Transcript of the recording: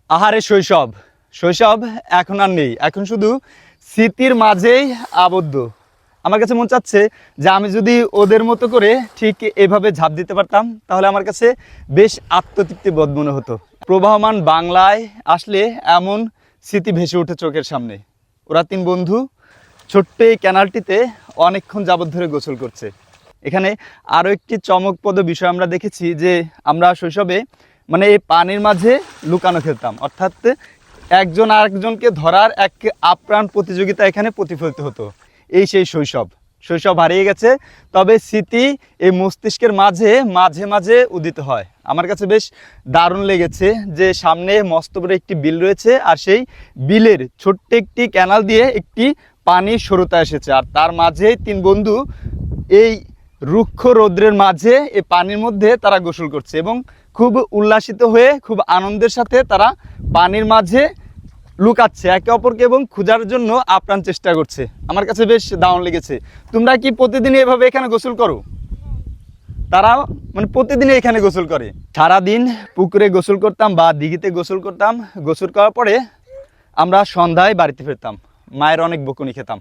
আহারে শৈশব, শৈশব এখন আর নেই, এখন শুধু স্মৃতির মাঝেই আবদ্ধ। আমার কাছে মন চাচ্ছে যে আমি যদি ওদের মতো করে ঠিক এভাবে ঝাঁপ দিতে পারতাম তাহলে আমার কাছে বেশ আত্মতৃপ্তি বোধ মনে হতো। প্রবাহমান বাংলায় আসলে এমন স্মৃতি ভেসে ওঠে চোখের সামনে। ওরা তিন বন্ধু ছোট্ট এই ক্যানালটিতে অনেকক্ষণ যাবৎ ধরে গোসল করছে। এখানে আরও একটি চমকপ্রদ বিষয় আমরা দেখেছি যে আমরা শৈশবে মানে এই পানির মাঝে লুকানো খেলতাম, অর্থাৎ একজন আরেকজনকে ধরার এক আপ্রাণ প্রতিযোগিতা এখানে প্রতিফলিত হতো। এই সেই শৈশব, শৈশব হারিয়ে গেছে, তবে স্মৃতি এই মস্তিষ্কের মাঝে মাঝে মাঝে উদিত হয়। আমার কাছে বেশ দারুণ লেগেছে যে সামনে মস্ত বড় একটি বিল রয়েছে, আর সেই বিলের ছোট্ট একটি ক্যানাল দিয়ে একটি পানির সরতা এসেছে, আর তার মাঝে তিন বন্ধু এই রুক্ষ রৌদ্রের মাঝে এই পানির মধ্যে তারা গোসল করছে এবং খুব উল্লাসিত হয়ে খুব আনন্দের সাথে তারা পানির মাঝে লুকাচ্ছে একে অপরকে এবং খোঁজার জন্য আপ্রাণ চেষ্টা করছে। আমার কাছে বেশ দারুণ লেগেছে। তোমরা কি প্রতিদিন এভাবে এখানে গোসল করো? তারা মানে প্রতিদিন এখানে গোসল করে। সারাদিন পুকুরে গোসল করতাম বা দিঘিতে গোসল করতাম। গোসল করার পরে আমরা সন্ধ্যায় বাড়িতে ফিরতাম, মায়ের অনেক বকুনি খেতাম।